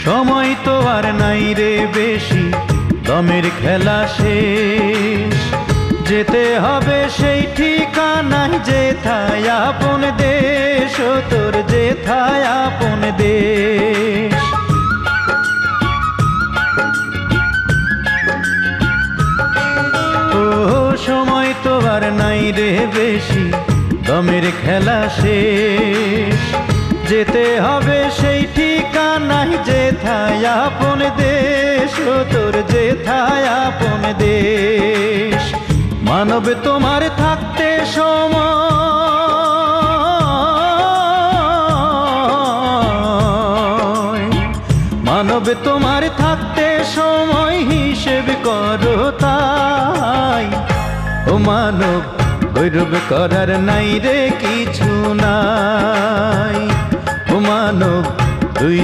সময় তো আর নাই রে বেশি, দমের খেলা শেষ। যেতে হবে সেই ঠিকানায় যেথায় আপন দেশ, ও তোর যেথায় আপন দেশ। ও সময় তো আর নাই রে বেশি, দমের খেলা শেষ। যেতে হবে সেই ঠিকানায় যেথায় আপন দেশ, ও তোর যেথায় আপন দেশ। মানব তোমার থাকতে সময়, মানব তোমার থাকতে সময় হিসেব করো তাই। ও মানব গৌরব করার নাই রে কিছু নাই। ও মানব দুই